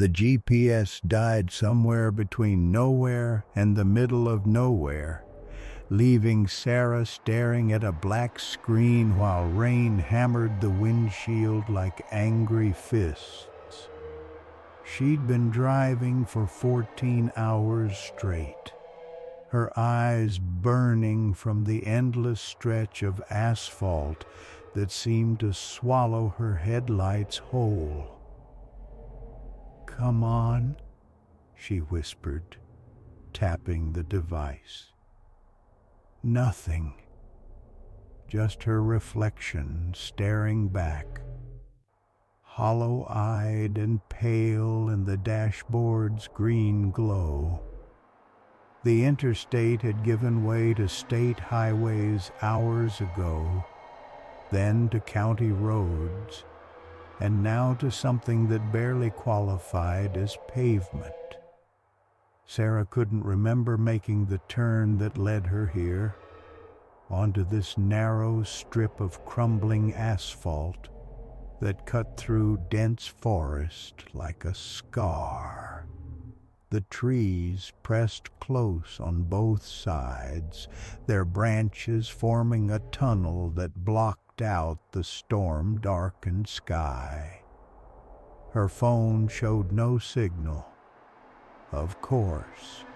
The GPS died somewhere between nowhere and the middle of nowhere, leaving Sarah staring at a black screen while rain hammered the windshield like angry fists. She'd been driving for 14 hours straight, her eyes burning from the endless stretch of asphalt that seemed to swallow her headlights whole. "Come on," she whispered, tapping the device. Nothing. Just her reflection staring back, hollow-eyed and pale in the dashboard's green glow. The interstate had given way to state highways hours ago, then to county roads, and now to something that barely qualified as pavement. Sarah couldn't remember making the turn that led her here, onto this narrow strip of crumbling asphalt that cut through dense forest like a scar. The trees pressed close on both sides, their branches forming a tunnel that blocked out the storm-darkened sky. Her phone showed no signal. Of course.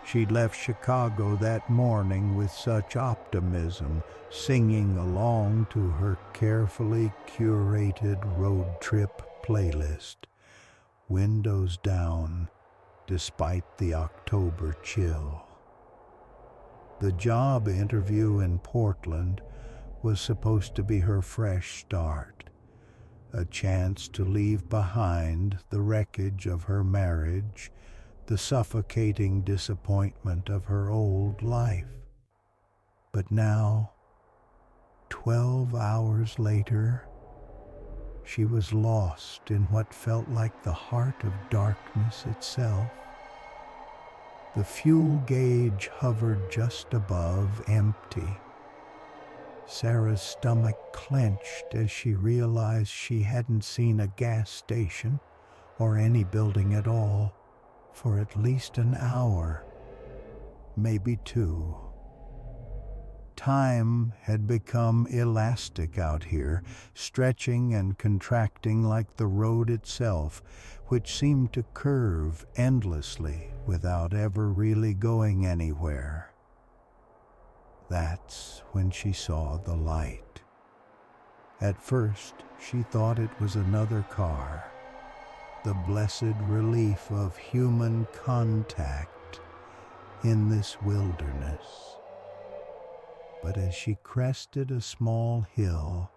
She'd left Chicago that morning with such optimism, singing along to her carefully curated road trip playlist, windows down, despite the October chill. The job interview in Portland was supposed to be her fresh start, a chance to leave behind the wreckage of her marriage, the suffocating disappointment of her old life. But now, 12 hours later, she was lost in what felt like the heart of darkness itself. The fuel gauge hovered just above empty. Sarah's stomach clenched as she realized she hadn't seen a gas station or any building at all for at least an hour, maybe two. Time had become elastic out here, stretching and contracting like the road itself, which seemed to curve endlessly without ever really going anywhere. That's when she saw the light. At first, she thought it was another car, the blessed relief of human contact in this wilderness. But as she crested a small hill,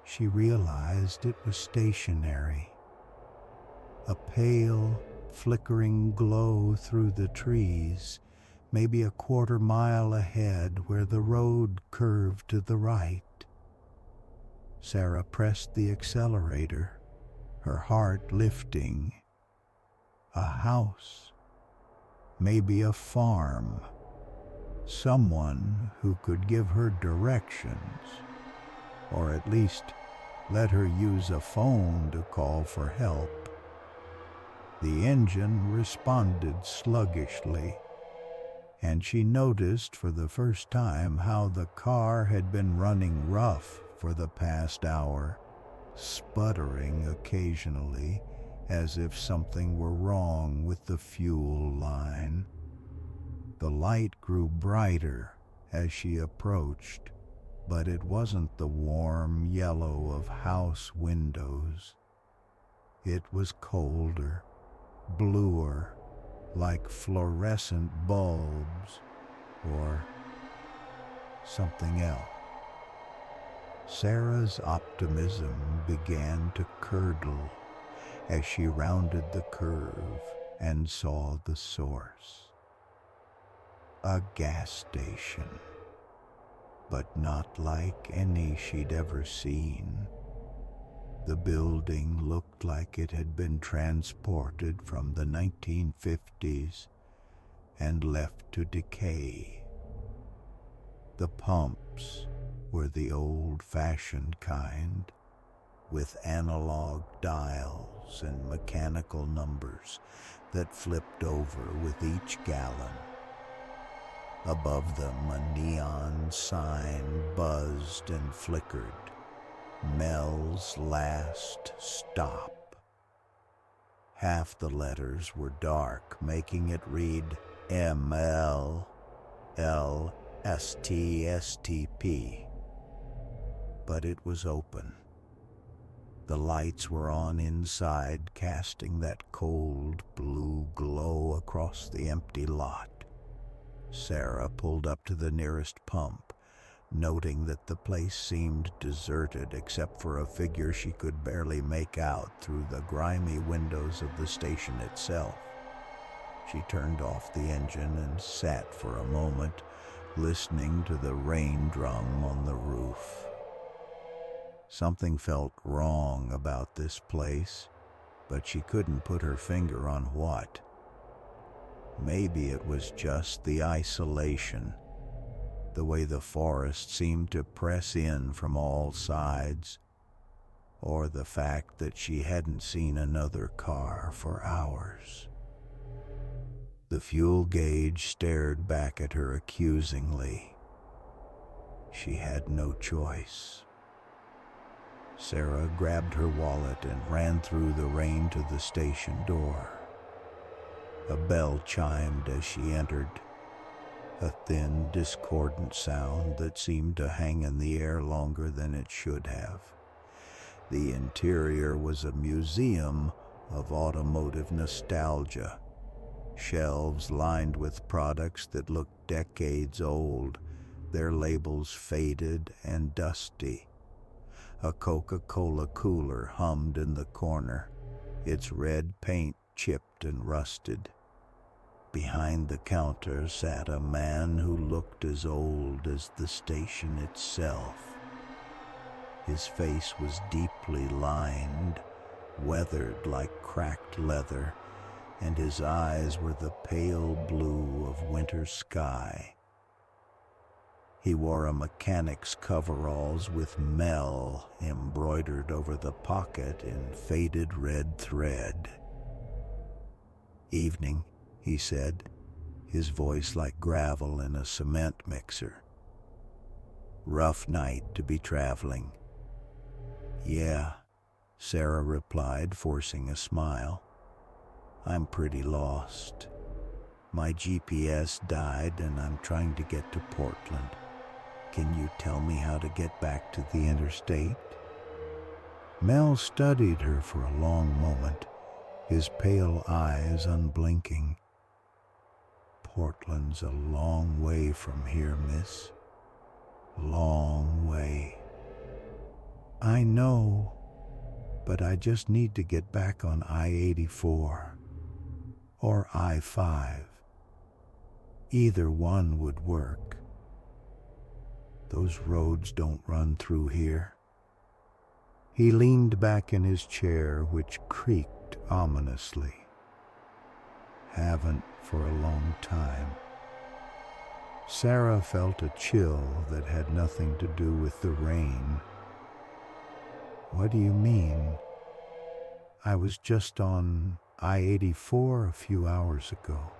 she realized it was stationary. A pale, flickering glow through the trees, maybe a quarter-mile ahead where the road curved to the right. Sarah pressed the accelerator, her heart lifting. A house, maybe a farm, someone who could give her directions, or at least let her use a phone to call for help. The engine responded sluggishly, and she noticed for the first time how the car had been running rough for the past hour, sputtering occasionally as if something were wrong with the fuel line. The light grew brighter as she approached, but it wasn't the warm yellow of house windows. It was colder, bluer, like fluorescent bulbs, or something else. Sarah's optimism began to curdle as she rounded the curve and saw the source. A gas station, but not like any she'd ever seen. The building looked like it had been transported from the 1950s and left to decay. The pumps were the old-fashioned kind, with analog dials and mechanical numbers that flipped over with each gallon. Above them, a neon sign buzzed and flickered. Mel's last stop. Half the letters were dark, making it read MLLSTSTP. But it was open. The lights were on inside, casting that cold blue glow across the empty lot. Sarah pulled up to the nearest pump, noting that the place seemed deserted except for a figure she could barely make out through the grimy windows of the station itself. She turned off the engine and sat for a moment, listening to the rain drum on the roof. Something felt wrong about this place, but she couldn't put her finger on what. Maybe it was just the isolation, the way the forest seemed to press in from all sides, or the fact that she hadn't seen another car for hours. The fuel gauge stared back at her accusingly. She had no choice. Sarah grabbed her wallet and ran through the rain to the station door. A bell chimed as she entered, a thin, discordant sound that seemed to hang in the air longer than it should have. The interior was a museum of automotive nostalgia, shelves lined with products that looked decades old, their labels faded and dusty. A Coca-Cola cooler hummed in the corner, its red paint chipped and rusted. Behind the counter sat a man who looked as old as the station itself. His face was deeply lined, weathered like cracked leather, and his eyes were the pale blue of winter sky. He wore a mechanic's coveralls with Mel embroidered over the pocket in faded red thread. "Evening," he said, his voice like gravel in a cement mixer. "Rough night to be traveling." "Yeah," Sarah replied, forcing a smile. "I'm pretty lost. My GPS died and I'm trying to get to Portland. Can you tell me how to get back to the interstate?" Mel studied her for a long moment, his pale eyes unblinking. "Portland's a long way from here, miss. Long way." "I know, but I just need to get back on I-84 or I-5. Either one would work. Those roads don't run through here." He leaned back in his chair, which creaked ominously. "Haven't for a long time." Sarah felt a chill that had nothing to do with the rain. "What do you mean?" "I was just on I-84 a few hours ago."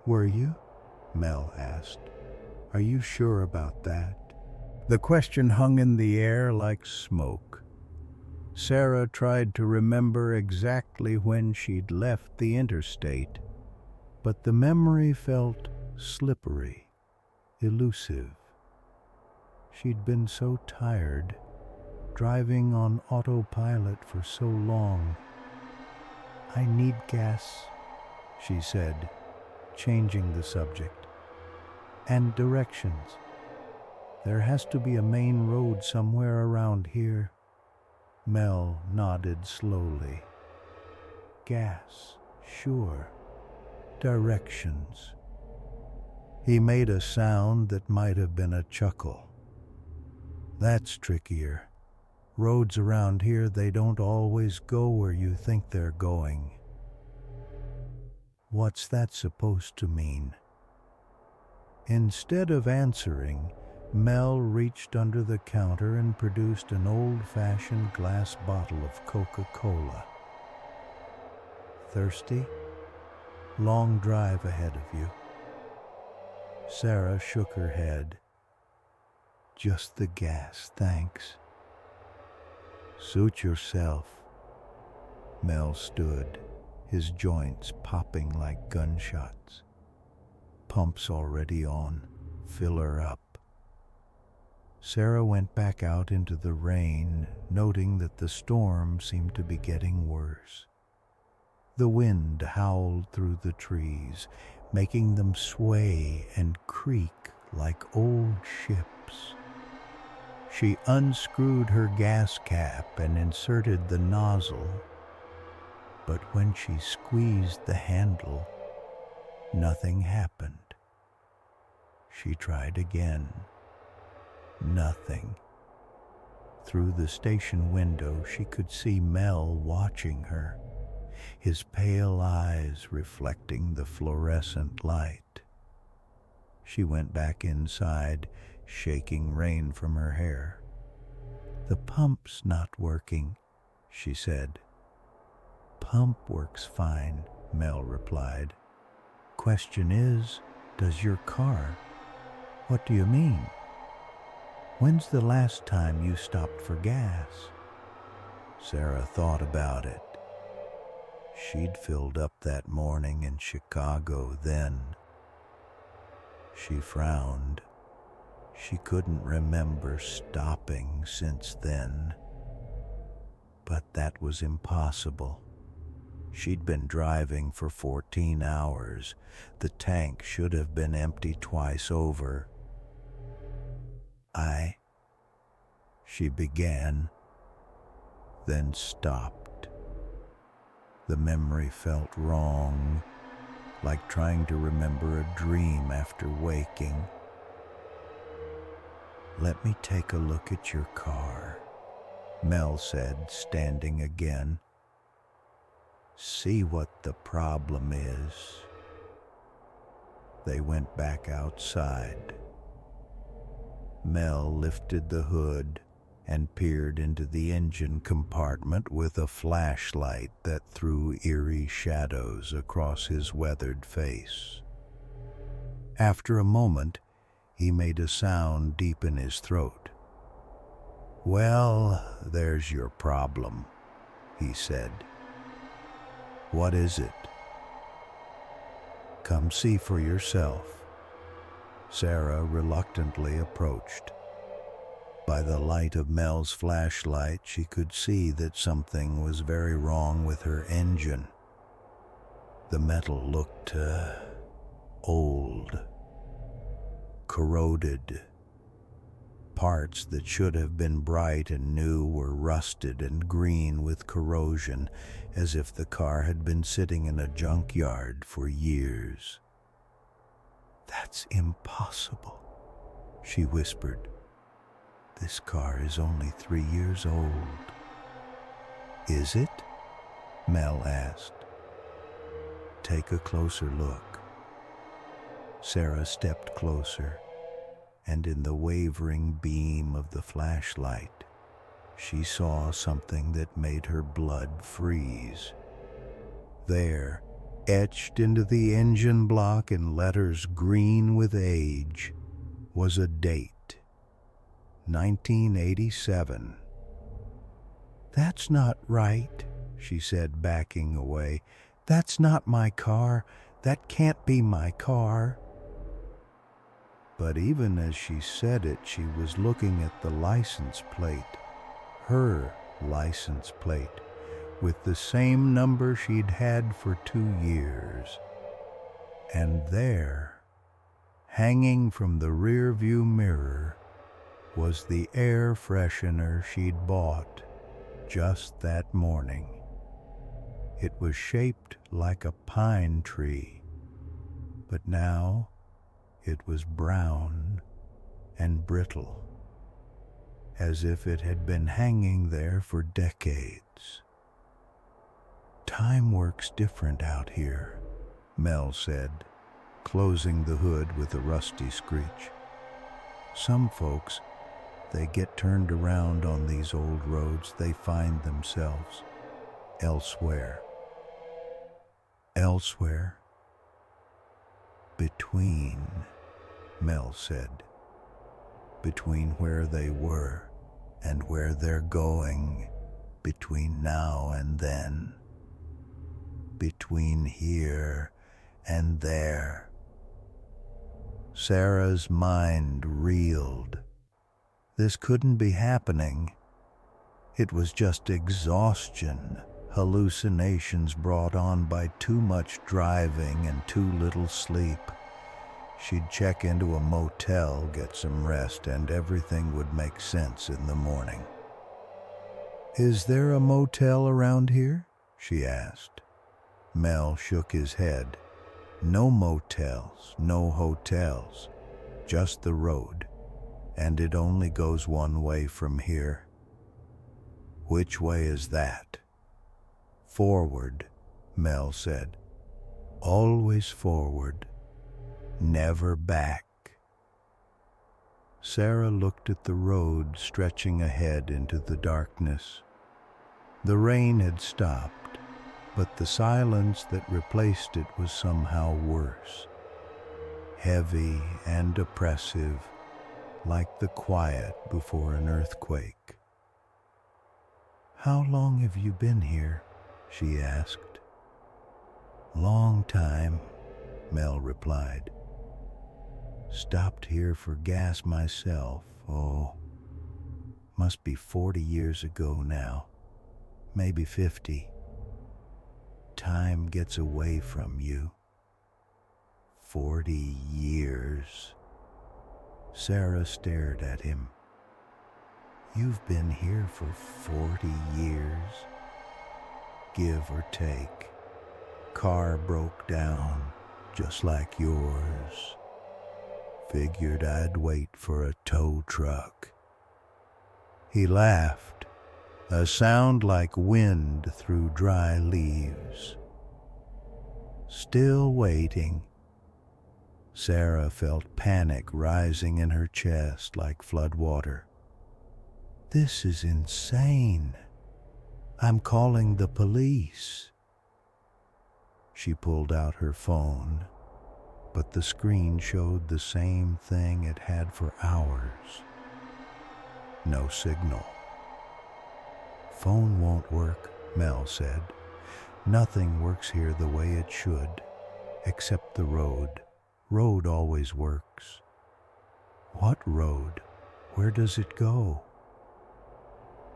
"Were you?" Mel asked. "Are you sure about that?" The question hung in the air like smoke. Sarah tried to remember exactly when she'd left the interstate, but the memory felt slippery, elusive. She'd been so tired, driving on autopilot for so long. "I need gas," she said, changing the subject. "And directions. There has to be a main road somewhere around here." Mel nodded slowly. "Gas, sure. Directions." He made a sound that might have been a chuckle. "That's trickier. Roads around here, they don't always go where you think they're going." "What's that supposed to mean?" Instead of answering, Mel reached under the counter and produced an old-fashioned glass bottle of Coca-Cola. Thirsty? Long drive ahead of you. Sarah shook her head. Just the gas, thanks. Suit yourself. Mel stood, his joints popping like gunshots. Pump's already on. Fill her up. Sarah went back out into the rain, noting that the storm seemed to be getting worse. The wind howled through the trees, making them sway and creak like old ships. She unscrewed her gas cap and inserted the nozzle, but when she squeezed the handle, nothing happened. She tried again. Nothing. Through the station window, she could see Mel watching her, his pale eyes reflecting the fluorescent light. She went back inside, shaking rain from her hair. The pump's not working, she said. Pump works fine, Mel replied. Question is, does your car? What do you mean? When's the last time you stopped for gas? Sarah thought about it. She'd filled up that morning in Chicago then. She frowned. She couldn't remember stopping since then. But that was impossible. She'd been driving for 14 hours. The tank should have been empty twice over. She began, then stopped. The memory felt wrong, like trying to remember a dream after waking. Let me take a look at your car, Mel said, standing again. See what the problem is. They went back outside. Mel lifted the hood and peered into the engine compartment with a flashlight that threw eerie shadows across his weathered face. After a moment, he made a sound deep in his throat. Well, there's your problem, he said. What is it? Come see for yourself. Sarah reluctantly approached. By the light of Mel's flashlight, she could see that something was very wrong with her engine. The metal looked old, corroded. Parts that should have been bright and new were rusted and green with corrosion, as if the car had been sitting in a junkyard for years. That's impossible, she whispered. This car is only 3 years old. Is it? Mel asked. Take a closer look. Sarah stepped closer, and in the wavering beam of the flashlight, she saw something that made her blood freeze. There, etched into the engine block in letters green with age, was a date. 1987. That's not right, she said, backing away. That's not my car. That can't be my car. But even as she said it, she was looking at the license plate, her license plate, with the same number she'd had for 2 years. And there, hanging from the rear-view mirror, was the air freshener she'd bought just that morning. It was shaped like a pine tree, but now it was brown and brittle, as if it had been hanging there for decades. Time works different out here, Mel said, closing the hood with a rusty screech. Some folks, they get turned around on these old roads. They find themselves elsewhere. Elsewhere. Between, Mel said. Between where they were and where they're going. Between now and then. Between here and there. Sarah's mind reeled. This couldn't be happening. It was just exhaustion, hallucinations brought on by too much driving and too little sleep. She'd check into a motel, get some rest, and everything would make sense in the morning. "Is there a motel around here?" she asked. Mel shook his head. "No motels, no hotels, just the road, and it only goes one way from here." "Which way is that?" "Forward," Mel said. "Always forward, never back." Sarah looked at the road stretching ahead into the darkness. The rain had stopped, but the silence that replaced it was somehow worse. Heavy and oppressive, like the quiet before an earthquake. "How long have you been here?" she asked. "Long time," Mel replied. "Stopped here for gas myself, must be 40 years ago now, maybe 50. Time gets away from you." 40 years. Sarah stared at him. "You've been here for 40 years? Give or take. Car broke down, just like yours. Figured I'd wait for a tow truck." He laughed, a sound like wind through dry leaves. Still waiting. Sarah felt panic rising in her chest like floodwater. "This is insane. I'm calling the police." She pulled out her phone, but the screen showed the same thing it had for hours. No signal. "Phone won't work," Mel said. "Nothing works here the way it should, except the road. Road always works." "What road? Where does it go?"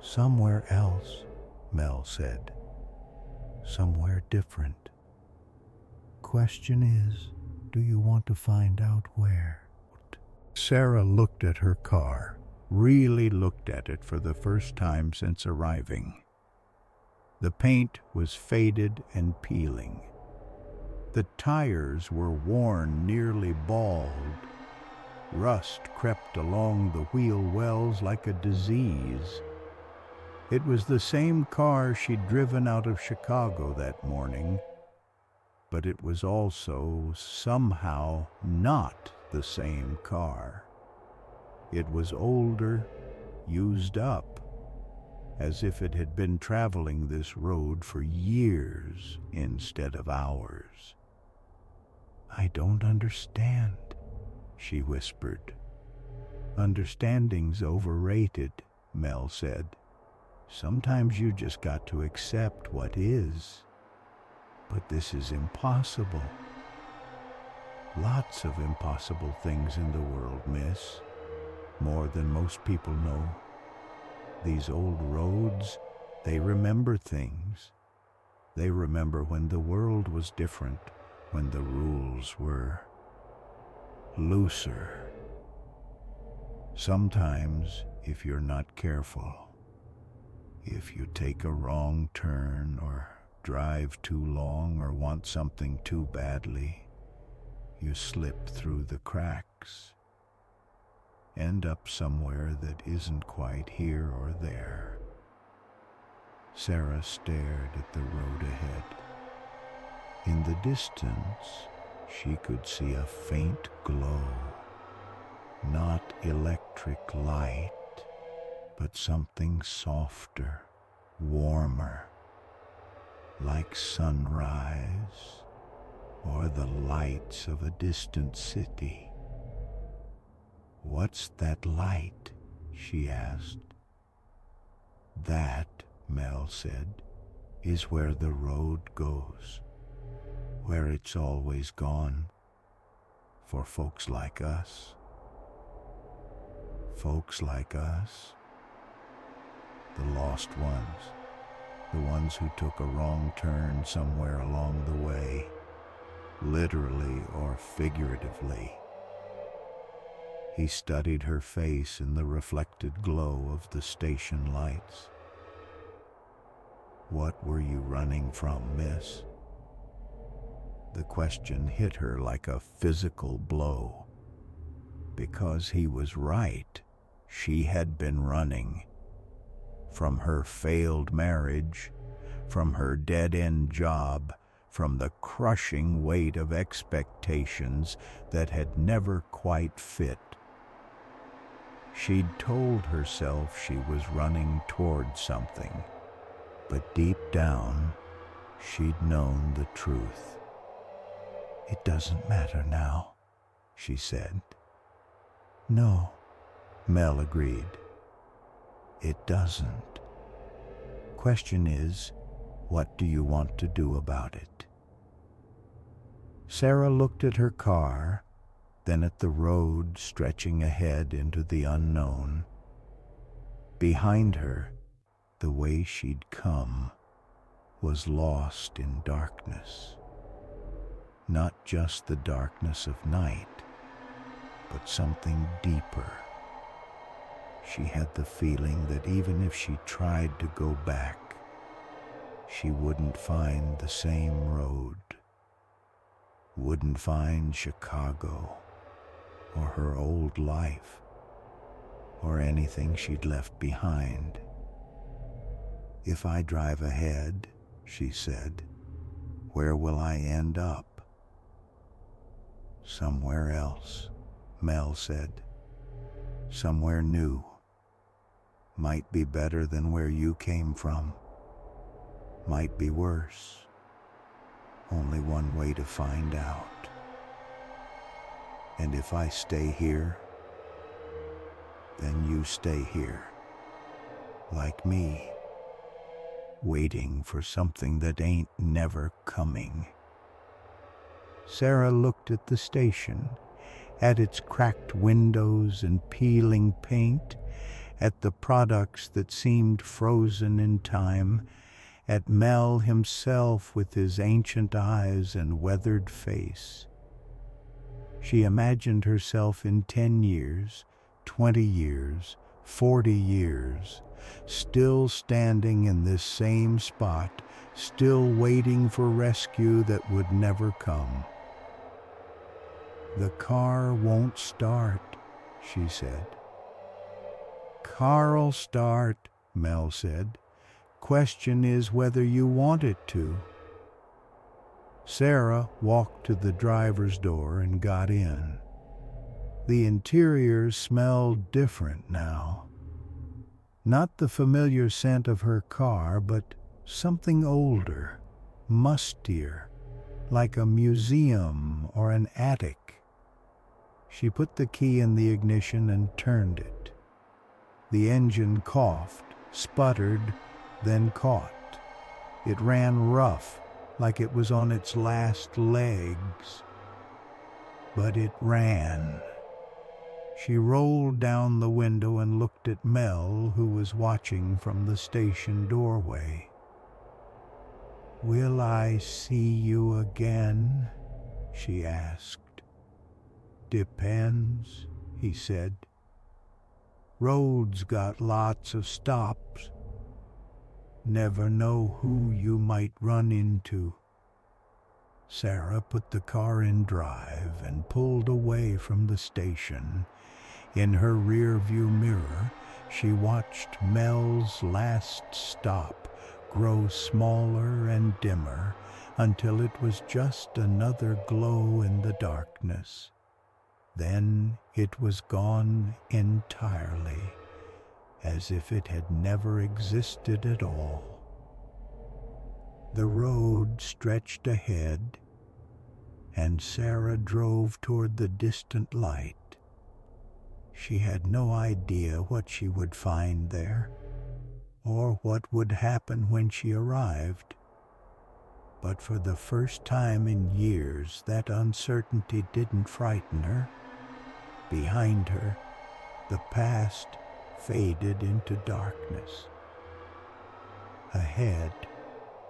"Somewhere else," Mel said. "Somewhere different. Question is, do you want to find out where?" Sarah looked at her car, really looked at it for the first time since arriving. The paint was faded and peeling. The tires were worn nearly bald. Rust crept along the wheel wells like a disease. It was the same car she'd driven out of Chicago that morning, but it was also somehow not the same car. It was older, used up, as if it had been traveling this road for years instead of hours. "I don't understand," she whispered. "Understanding's overrated," Mel said. "Sometimes you just got to accept what is. But this is impossible. Lots of impossible things in the world, miss. More than most people know. These old roads, they remember things. They remember when the world was different, when the rules were looser. Sometimes, if you're not careful, if you take a wrong turn or drive too long or want something too badly, you slip through the cracks, end up somewhere that isn't quite here or there." Sarah stared at the road ahead. In the distance, she could see a faint glow. Not electric light, but something softer, warmer, like sunrise or the lights of a distant city. "What's that light?" she asked. "That," Mel said, "is where the road goes, where it's always gone, for folks like us." Folks like us? The lost ones, the ones who took a wrong turn somewhere along the way, literally or figuratively. He studied her face in the reflected glow of the station lights. "What were you running from, miss?" The question hit her like a physical blow. Because he was right, she had been running. From her failed marriage, from her dead-end job, from the crushing weight of expectations that had never quite fit. She'd told herself she was running toward something, but deep down, she'd known the truth. "It doesn't matter now," she said. "No," Mel agreed. "It doesn't. Question is, what do you want to do about it?" Sarah looked at her car, then at the road stretching ahead into the unknown. Behind her, the way she'd come was lost in darkness. Not just the darkness of night, but something deeper. She had the feeling that even if she tried to go back, she wouldn't find the same road, wouldn't find Chicago, or her old life, or anything she'd left behind. "If I drive ahead," she said, "where will I end up?" "Somewhere else," Mel said. "Somewhere new. Might be better than where you came from. Might be worse. Only one way to find out. And if I stay here, then you stay here, like me, waiting for something that ain't never coming." Sarah looked at the station, at its cracked windows and peeling paint, at the products that seemed frozen in time, at Mel himself with his ancient eyes and weathered face. She imagined herself in 10 years, 20 years, 40 years, still standing in this same spot, still waiting for rescue that would never come. "The car won't start," she said. "Car'll start," Mel said. "Question is whether you want it to." Sarah walked to the driver's door and got in. The interior smelled different now. Not the familiar scent of her car, but something older, mustier, like a museum or an attic. She put the key in the ignition and turned it. The engine coughed, sputtered, then caught. It ran rough, like it was on its last legs. But it ran. She rolled down the window and looked at Mel, who was watching from the station doorway. "Will I see you again?" she asked. "Depends," he said. "Road's got lots of stops. Never know who you might run into." Sarah put the car in drive and pulled away from the station. In her rear-view mirror, she watched Mel's last stop grow smaller and dimmer until it was just another glow in the darkness. Then it was gone entirely, as if it had never existed at all. The road stretched ahead, and Sarah drove toward the distant light. She had no idea what she would find there, or what would happen when she arrived. But for the first time in years, that uncertainty didn't frighten her. Behind her, the past faded into darkness. Ahead,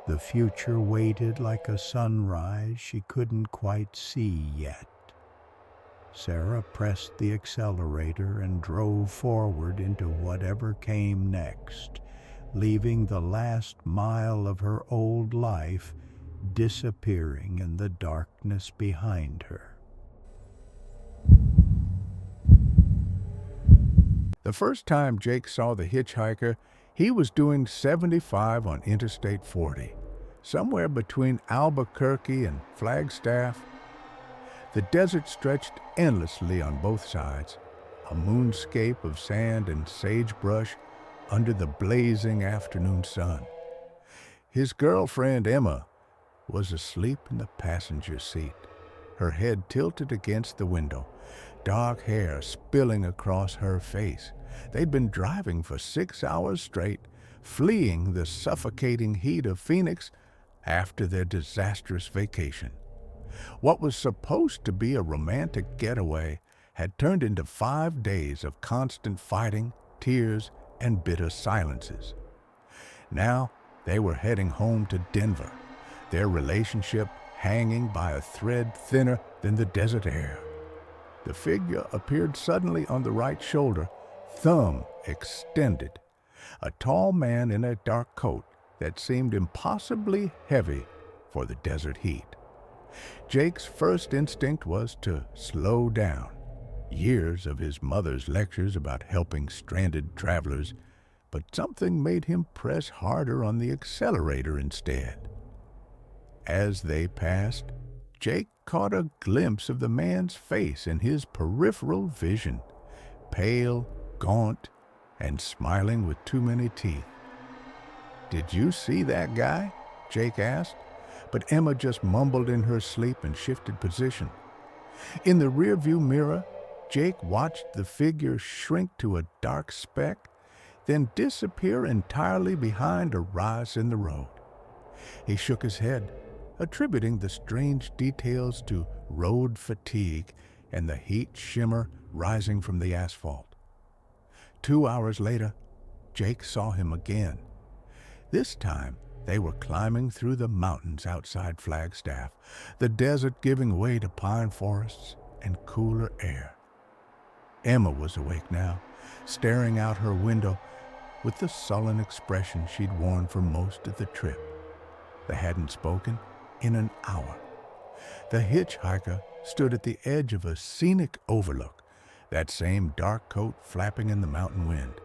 the future waited like a sunrise she couldn't quite see yet. Sarah pressed the accelerator and drove forward into whatever came next, leaving the last mile of her old life disappearing in the darkness behind her. The first time Jake saw the hitchhiker, he was doing 75 on Interstate 40, somewhere between Albuquerque and Flagstaff. The desert stretched endlessly on both sides, a moonscape of sand and sagebrush under the blazing afternoon sun. His girlfriend, Emma, was asleep in the passenger seat, her head tilted against the window, dark hair spilling across her face. They'd been driving for 6 hours straight, fleeing the suffocating heat of Phoenix after their disastrous vacation. What was supposed to be a romantic getaway had turned into 5 days of constant fighting, tears, and bitter silences. Now they were heading home to Denver, their relationship hanging by a thread thinner than the desert air. The figure appeared suddenly on the right shoulder, thumb extended, a tall man in a dark coat that seemed impossibly heavy for the desert heat. Jake's first instinct was to slow down. Years of his mother's lectures about helping stranded travelers, but something made him press harder on the accelerator instead. As they passed, Jake caught a glimpse of the man's face in his peripheral vision, pale, gaunt, and smiling with too many teeth. "Did you see that guy?" Jake asked, but Emma just mumbled in her sleep and shifted position. In the rearview mirror, Jake watched the figure shrink to a dark speck, then disappear entirely behind a rise in the road. He shook his head, attributing the strange details to road fatigue and the heat shimmer rising from the asphalt. 2 hours later, Jake saw him again. This time, they were climbing through the mountains outside Flagstaff, the desert giving way to pine forests and cooler air. Emma was awake now, staring out her window with the sullen expression she'd worn for most of the trip. They hadn't spoken in an hour. The hitchhiker stood at the edge of a scenic overlook, that same dark coat flapping in the mountain wind,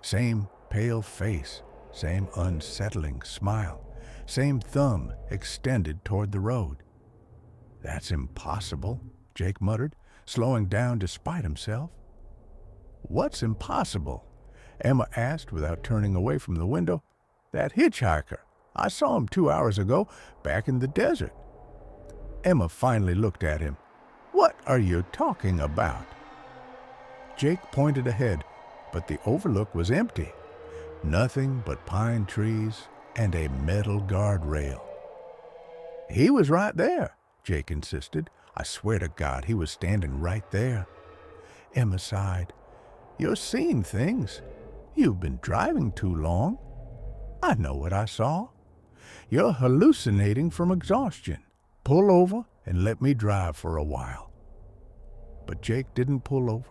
same pale face, same unsettling smile, same thumb extended toward the road. "That's impossible," Jake muttered, slowing down despite himself. "What's impossible?" Emma asked without turning away from the window. "That hitchhiker. I saw him 2 hours ago, back in the desert." Emma finally looked at him. "What are you talking about?" Jake pointed ahead, but the overlook was empty. Nothing but pine trees and a metal guardrail. "He was right there," Jake insisted. "I swear to God, he was standing right there." Emma sighed. "You're seeing things. You've been driving too long. I know what I saw. You're hallucinating from exhaustion. Pull over and let me drive for a while." But Jake didn't pull over.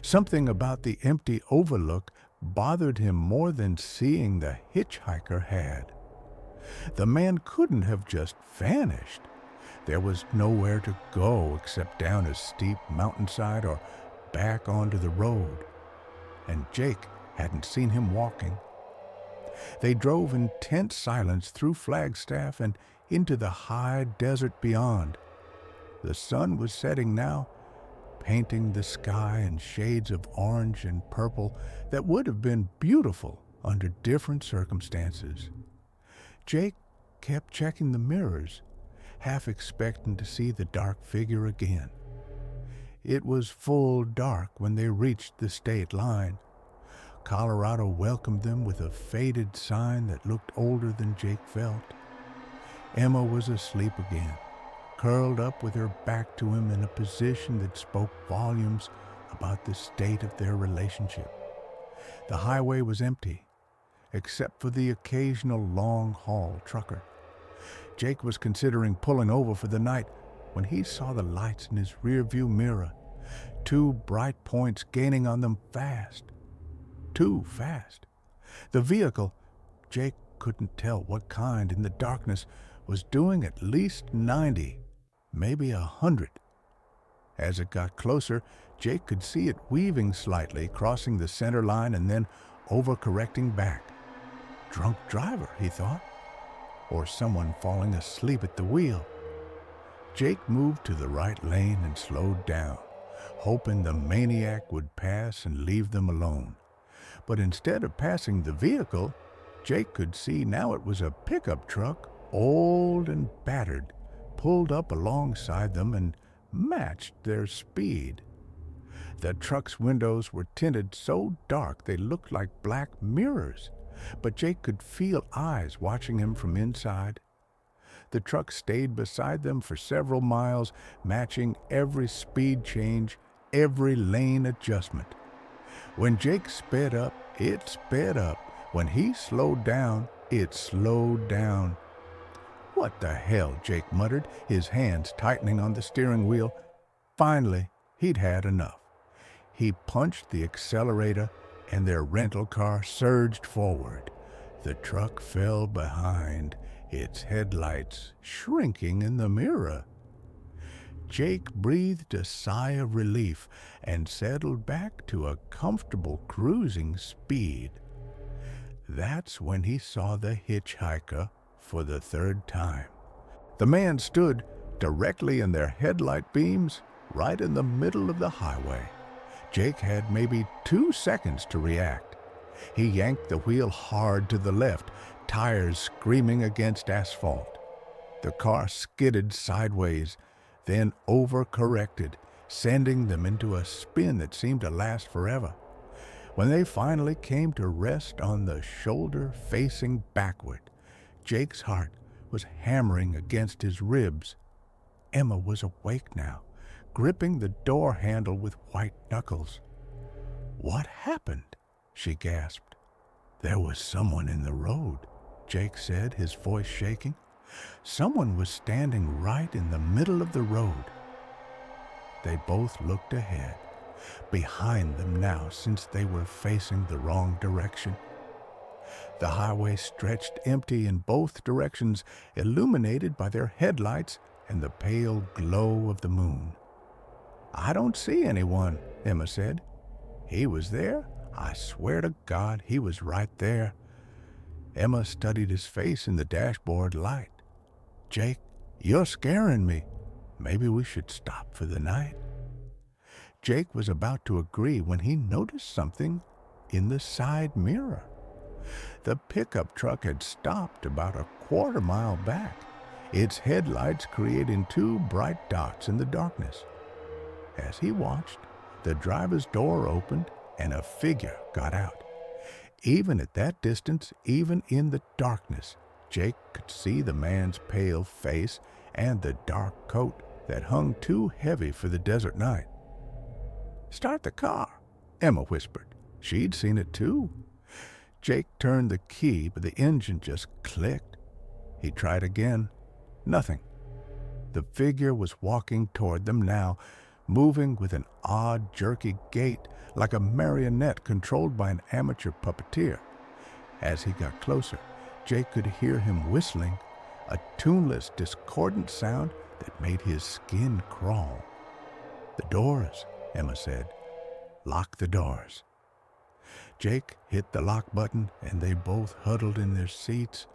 Something about the empty overlook bothered him more than seeing the hitchhiker had. The man couldn't have just vanished. There was nowhere to go except down a steep mountainside or back onto the road, and Jake hadn't seen him walking. They drove in tense silence through Flagstaff and into the high desert beyond. The sun was setting now, painting the sky in shades of orange and purple that would have been beautiful under different circumstances. Jake kept checking the mirrors, half expecting to see the dark figure again. It was full dark when they reached the state line. Colorado welcomed them with a faded sign that looked older than Jake felt. Emma was asleep again, curled up with her back to him in a position that spoke volumes about the state of their relationship. The highway was empty, except for the occasional long-haul trucker. Jake was considering pulling over for the night when he saw the lights in his rearview mirror, two bright points gaining on them fast. Too fast. The vehicle, Jake couldn't tell what kind in the darkness, was doing at least 90, maybe 100. As it got closer, Jake could see it weaving slightly, crossing the center line and then overcorrecting back. Drunk driver, he thought, or someone falling asleep at the wheel. Jake moved to the right lane and slowed down, hoping the maniac would pass and leave them alone. But instead of passing the vehicle, Jake could see now it was a pickup truck, old and battered, pulled up alongside them and matched their speed. The truck's windows were tinted so dark they looked like black mirrors, but Jake could feel eyes watching him from inside. The truck stayed beside them for several miles, matching every speed change, every lane adjustment. When Jake sped up, it sped up. When he slowed down, it slowed down. "What the hell," Jake muttered, his hands tightening on the steering wheel. Finally, he'd had enough. He punched the accelerator, and their rental car surged forward. The truck fell behind, its headlights shrinking in the mirror. Jake breathed a sigh of relief and settled back to a comfortable cruising speed. That's when he saw the hitchhiker for the third time. The man stood directly in their headlight beams, right in the middle of the highway. Jake had maybe 2 seconds to react. He yanked the wheel hard to the left, tires screaming against asphalt. The car skidded sideways, then overcorrected, sending them into a spin that seemed to last forever. When they finally came to rest on the shoulder facing backward, Jake's heart was hammering against his ribs. Emma was awake now, gripping the door handle with white knuckles. "What happened?" she gasped. "There was someone in the road," Jake said, his voice shaking. Someone was standing right in the middle of the road. They both looked ahead, behind them now since they were facing the wrong direction. The highway stretched empty in both directions, illuminated by their headlights and the pale glow of the moon. "I don't see anyone," Emma said. "He was there. I swear to God, he was right there." Emma studied his face in the dashboard light. "Jake, you're scaring me. Maybe we should stop for the night." Jake was about to agree when he noticed something in the side mirror. The pickup truck had stopped about a quarter mile back, its headlights creating 2 bright dots in the darkness. As he watched, the driver's door opened and a figure got out. Even at that distance, even in the darkness, Jake could see the man's pale face and the dark coat that hung too heavy for the desert night. "Start the car," Emma whispered. She'd seen it too. Jake turned the key, but the engine just clicked. He tried again. Nothing. The figure was walking toward them now, moving with an odd, jerky gait, like a marionette controlled by an amateur puppeteer. As he got closer, Jake could hear him whistling, a tuneless, discordant sound that made his skin crawl. "The doors," Emma said. "Lock the doors." Jake hit the lock button, and they both huddled in their seats.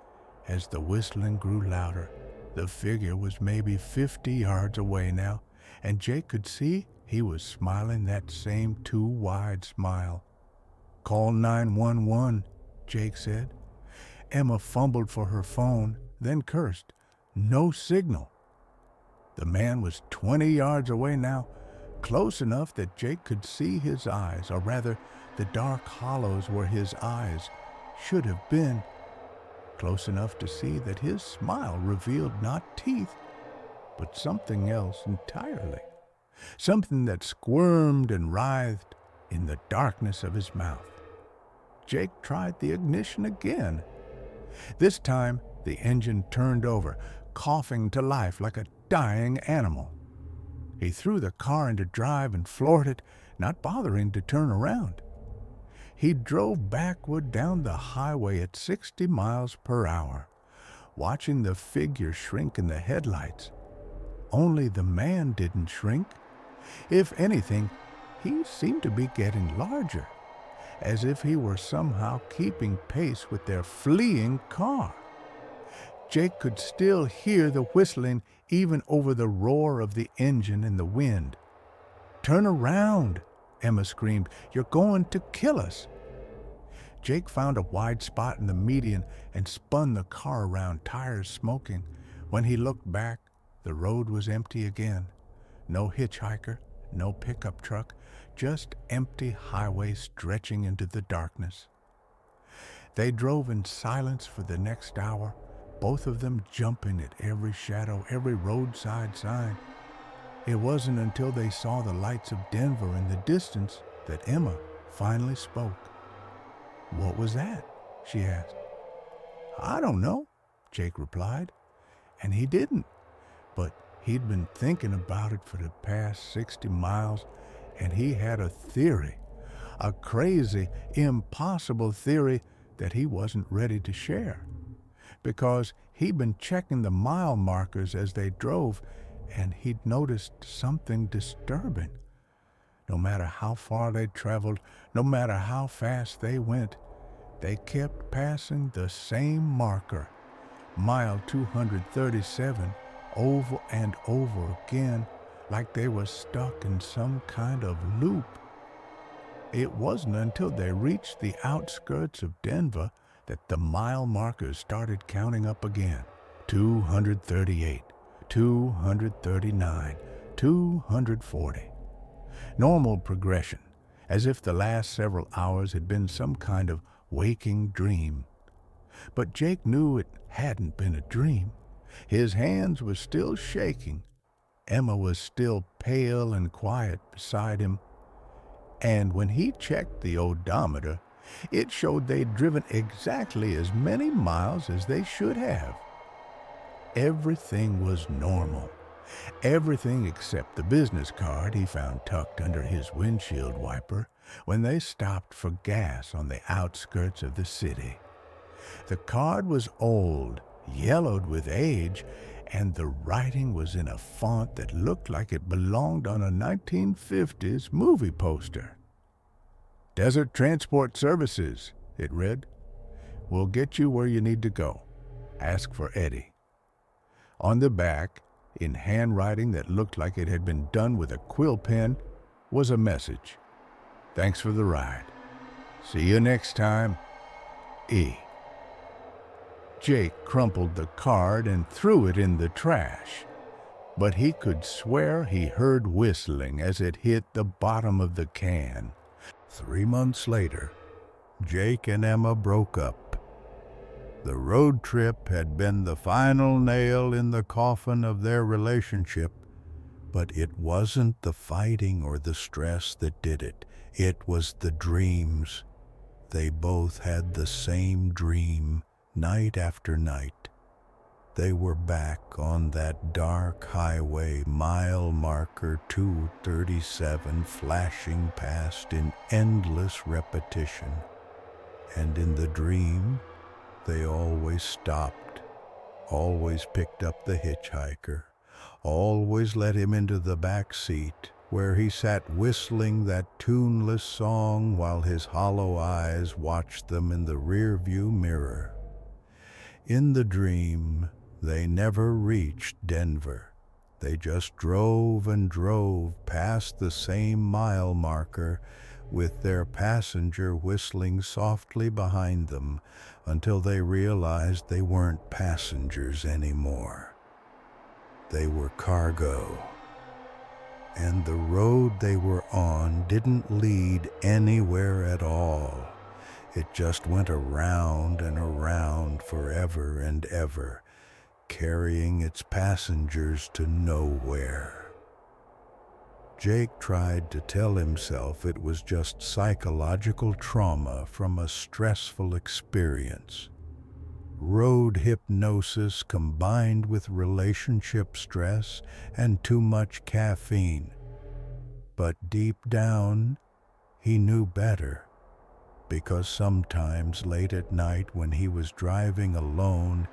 As the whistling grew louder, the figure was maybe 50 yards away now, and Jake could see he was smiling that same too wide smile. "Call 911, Jake said. Emma fumbled for her phone, then cursed. No signal. The man was 20 yards away now, close enough that Jake could see his eyes, or rather, the dark hollows where his eyes should have been. Close enough to see that his smile revealed not teeth, but something else entirely. Something that squirmed and writhed in the darkness of his mouth. Jake tried the ignition again. This time, the engine turned over, coughing to life like a dying animal. He threw the car into drive and floored it, not bothering to turn around. He drove backward down the highway at 60 miles per hour, watching the figure shrink in the headlights. Only the man didn't shrink. If anything, he seemed to be getting larger, as if he were somehow keeping pace with their fleeing car. Jake could still hear the whistling even over the roar of the engine and the wind. "Turn around," Emma screamed. "You're going to kill us." Jake found a wide spot in the median and spun the car around, tires smoking. When he looked back, the road was empty again. No hitchhiker, no pickup truck, just empty highway stretching into the darkness. They drove in silence for the next hour, both of them jumping at every shadow, every roadside sign. It wasn't until they saw the lights of Denver in the distance that Emma finally spoke. "What was that?" she asked. "I don't know," Jake replied. And he didn't, but he'd been thinking about it for the past 60 miles, and he had a theory, a crazy, impossible theory that he wasn't ready to share, because he'd been checking the mile markers as they drove, and he'd noticed something disturbing. No matter how far they traveled, no matter how fast they went, they kept passing the same marker, mile 237, over and over again, like they were stuck in some kind of loop. It wasn't until they reached the outskirts of Denver that the mile markers started counting up again. 238, 239, 240. Normal progression, as if the last several hours had been some kind of waking dream. But Jake knew it hadn't been a dream. His hands were still shaking. Emma was still pale and quiet beside him. And when he checked the odometer, it showed they'd driven exactly as many miles as they should have. Everything was normal. Everything except the business card he found tucked under his windshield wiper when they stopped for gas on the outskirts of the city. The card was old, yellowed with age, and the writing was in a font that looked like it belonged on a 1950s movie poster. "Desert Transport Services," it read. "We'll get you where you need to go. Ask for Eddie." On the back, in handwriting that looked like it had been done with a quill pen, was a message. "Thanks for the ride. See you next time. E." Jake crumpled the card and threw it in the trash, but he could swear he heard whistling as it hit the bottom of the can. 3 months later, Jake and Emma broke up. The road trip had been the final nail in the coffin of their relationship, but it wasn't the fighting or the stress that did it. It was the dreams. They both had the same dream, night after night. They were back on that dark highway, mile marker 237 flashing past in endless repetition. And in the dream, they always stopped, always picked up the hitchhiker, always let him into the back seat, where he sat whistling that tuneless song while his hollow eyes watched them in the rearview mirror. In the dream, they never reached Denver. They just drove and drove past the same mile marker with their passenger whistling softly behind them until they realized they weren't passengers anymore. They were cargo. And the road they were on didn't lead anywhere at all. It just went around and around forever and ever, carrying its passengers to nowhere. Jake tried to tell himself it was just psychological trauma from a stressful experience. Road hypnosis combined with relationship stress and too much caffeine. But deep down, he knew better, because sometimes late at night when he was driving alone,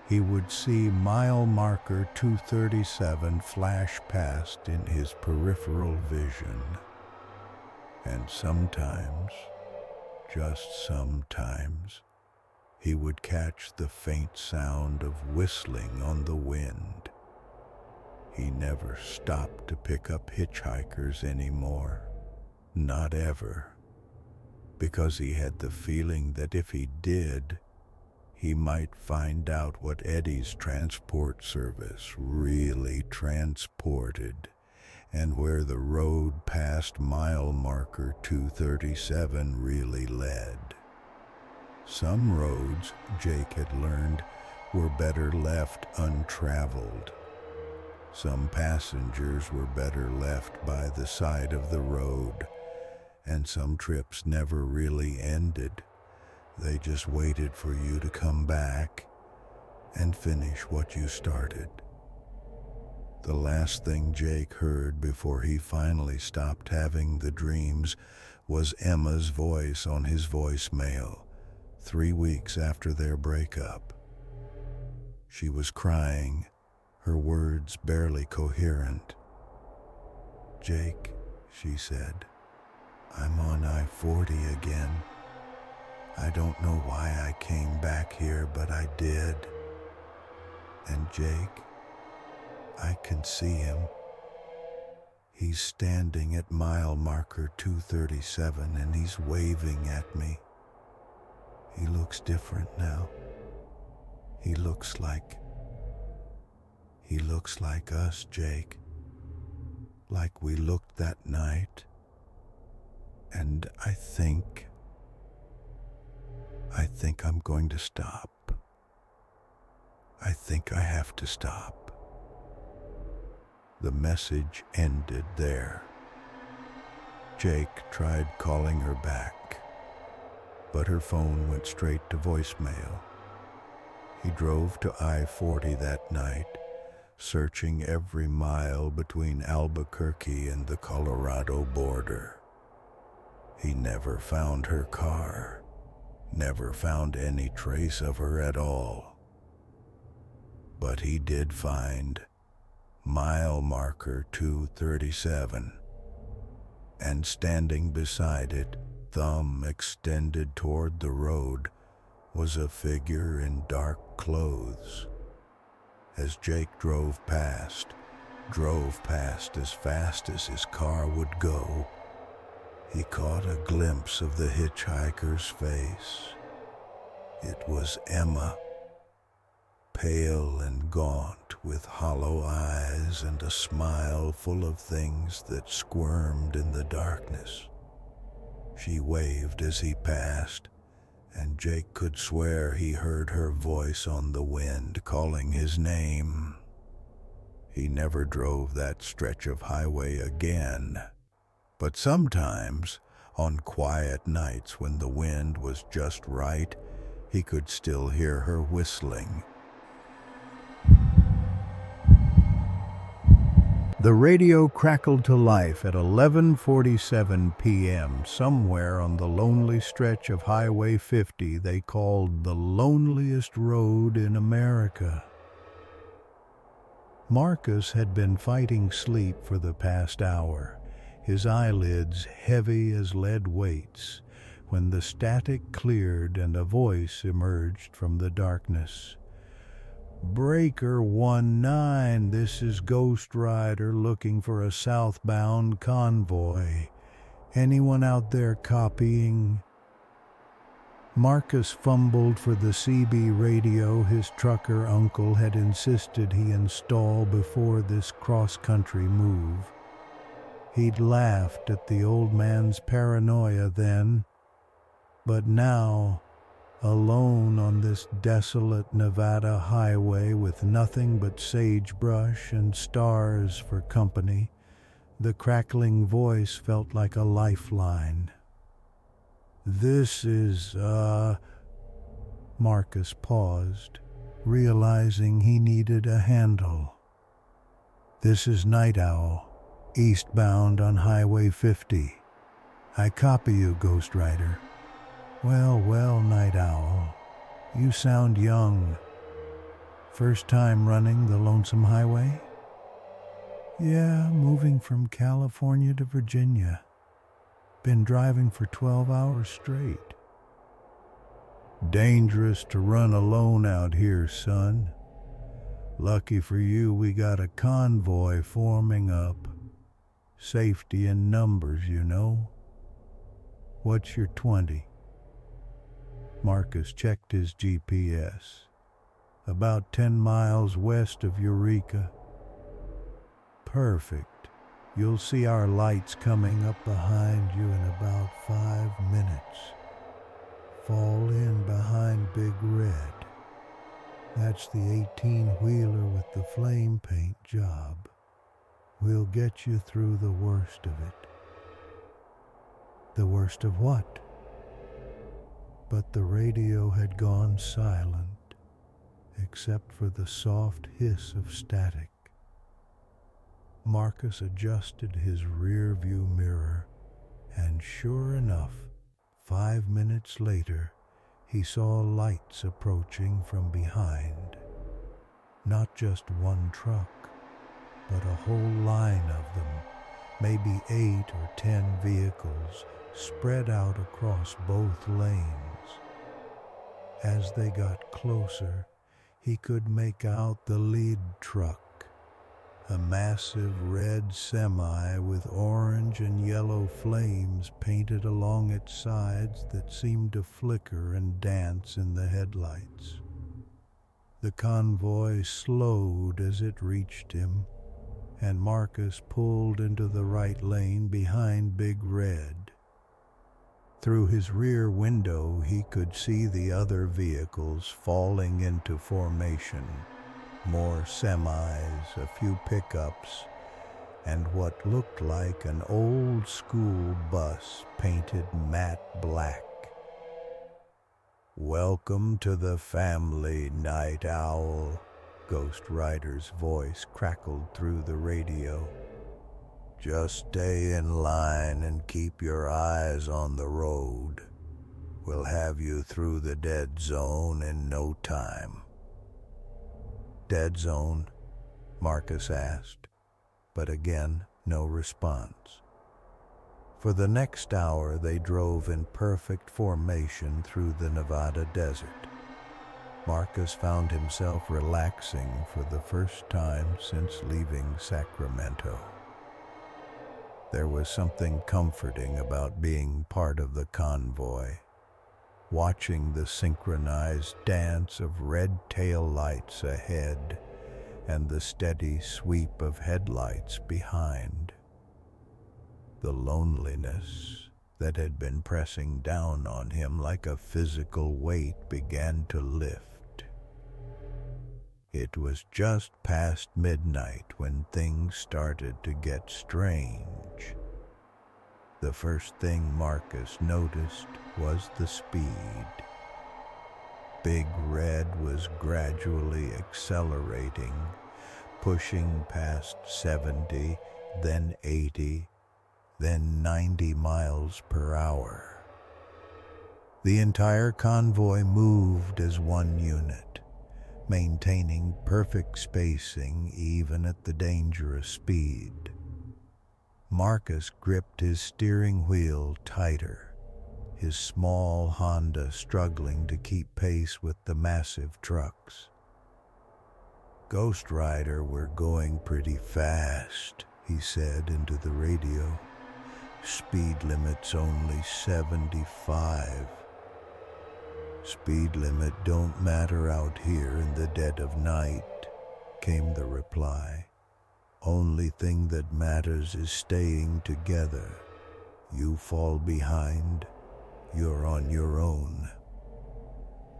he would see mile marker 237 flash past in his peripheral vision. And sometimes, just sometimes, he would catch the faint sound of whistling on the wind. He never stopped to pick up hitchhikers anymore. Not ever. Because he had the feeling that if he did, he might find out what Eddie's transport service really transported, and where the road past mile marker 237 really led. Some roads, Jake had learned, were better left untraveled. Some passengers were better left by the side of the road, and some trips never really ended. They just waited for you to come back and finish what you started. The last thing Jake heard before he finally stopped having the dreams was Emma's voice on his voicemail 3 weeks after their breakup. She was crying, her words barely coherent. "Jake," she said, "I'm on I-40 again. I don't know why I came back here, but I did. And Jake, I can see him. He's standing at mile marker 237 and he's waving at me. He looks different now. He looks like us, Jake. Like we looked that night. And I think I'm going to stop. I think I have to stop." The message ended there. Jake tried calling her back, but her phone went straight to voicemail. He drove to I-40 that night, searching every mile between Albuquerque and the Colorado border. He never found her car, never found any trace of her at all. But he did find mile marker 237, and standing beside it, thumb extended toward the road, was a figure in dark clothes. As Jake drove past as fast as his car would go, he caught a glimpse of the hitchhiker's face. It was Emma, pale and gaunt, with hollow eyes and a smile full of things that squirmed in the darkness. She waved as he passed, and Jake could swear he heard her voice on the wind calling his name. He never drove that stretch of highway again, but sometimes, on quiet nights when the wind was just right, he could still hear her whistling. The radio crackled to life at 11:47 p.m. somewhere on the lonely stretch of Highway 50 they called the loneliest road in America. Marcus had been fighting sleep for the past hour, his eyelids heavy as lead weights, when the static cleared and a voice emerged from the darkness. Breaker 19, this is Ghost Rider looking for a southbound convoy. Anyone out there copying? Marcus fumbled for the CB radio his trucker uncle had insisted he install before this cross-country move. He'd laughed at the old man's paranoia then, but now, alone on this desolate Nevada highway with nothing but sagebrush and stars for company, the crackling voice felt like a lifeline. This is, Marcus paused, realizing he needed a handle. This is Night Owl, eastbound on Highway 50. I copy you, Ghost Rider. Well, Night Owl, you sound young. First time running the lonesome highway? Yeah, moving from California to Virginia. Been driving for 12 hours straight. Dangerous to run alone out here, son. Lucky for you, we got a convoy forming up. Safety in numbers, you know. What's your 20? Marcus checked his GPS. About 10 miles west of Eureka. Perfect. You'll see our lights coming up behind you in about 5 minutes. Fall in behind Big Red. That's the 18-wheeler with the flame paint job. We'll get you through the worst of it. The worst of what? But the radio had gone silent, except for the soft hiss of static. Marcus adjusted his rear-view mirror, and sure enough, 5 minutes later, he saw lights approaching from behind. Not just one truck, but a whole line of them, maybe 8 or 10 vehicles, spread out across both lanes. As they got closer, he could make out the lead truck, a massive red semi with orange and yellow flames painted along its sides that seemed to flicker and dance in the headlights. The convoy slowed as it reached him, and Marcus pulled into the right lane behind Big Red. Through his rear window, he could see the other vehicles falling into formation. More semis, a few pickups, and what looked like an old-school bus painted matte black. Welcome to the family, Night Owl, Ghost Rider's voice crackled through the radio. Just stay in line and keep your eyes on the road. We'll have you through the dead zone in no time. Dead zone? Marcus asked, but again, no response. For the next hour, they drove in perfect formation through the Nevada desert. Marcus found himself relaxing for the first time since leaving Sacramento. There was something comforting about being part of the convoy, watching the synchronized dance of red tail lights ahead and the steady sweep of headlights behind. The loneliness that had been pressing down on him like a physical weight began to lift. It was just past midnight when things started to get strange. The first thing Marcus noticed was the speed. Big Red was gradually accelerating, pushing past 70, then 80, then 90 miles per hour. The entire convoy moved as one unit, maintaining perfect spacing even at the dangerous speed. Marcus gripped his steering wheel tighter, his small Honda struggling to keep pace with the massive trucks. "Ghost Rider, we're going pretty fast," he said into the radio. "Speed limit's only 75. "Speed limit don't matter out here in the dead of night," came the reply. "Only thing that matters is staying together. You fall behind, you're on your own."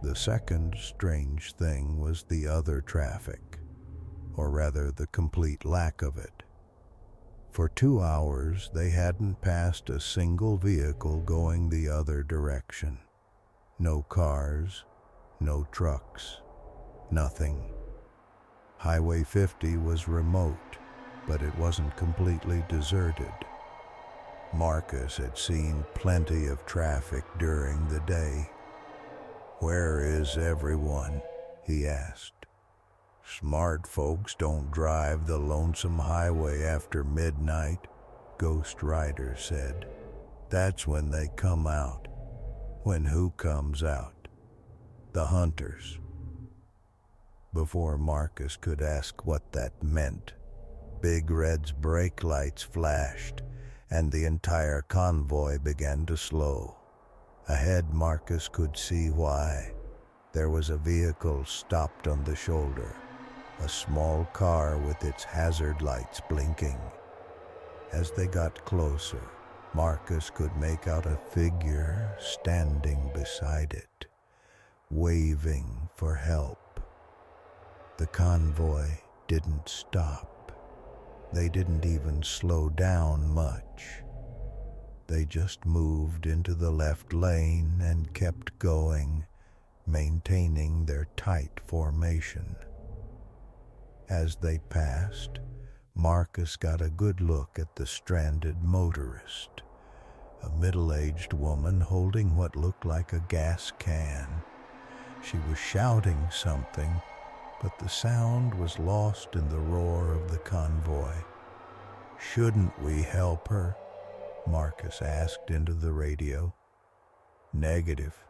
The second strange thing was the other traffic, or rather the complete lack of it. For 2 hours they hadn't passed a single vehicle going the other direction. No cars, no trucks, nothing. Highway 50 was remote, but it wasn't completely deserted. Marcus had seen plenty of traffic during the day. "Where is everyone?" he asked. "Smart folks don't drive the lonesome highway after midnight," Ghost Rider said. "That's when they come out." "When who comes out?" "The hunters." Before Marcus could ask what that meant, Big Red's brake lights flashed, and the entire convoy began to slow. Ahead, Marcus could see why. There was a vehicle stopped on the shoulder, a small car with its hazard lights blinking. As they got closer, Marcus could make out a figure standing beside it, waving for help. The convoy didn't stop. They didn't even slow down much. They just moved into the left lane and kept going, maintaining their tight formation. As they passed, Marcus got a good look at the stranded motorist, a middle-aged woman holding what looked like a gas can. She was shouting something, but the sound was lost in the roar of the convoy. "Shouldn't we help her?" Marcus asked into the radio. "Negative,"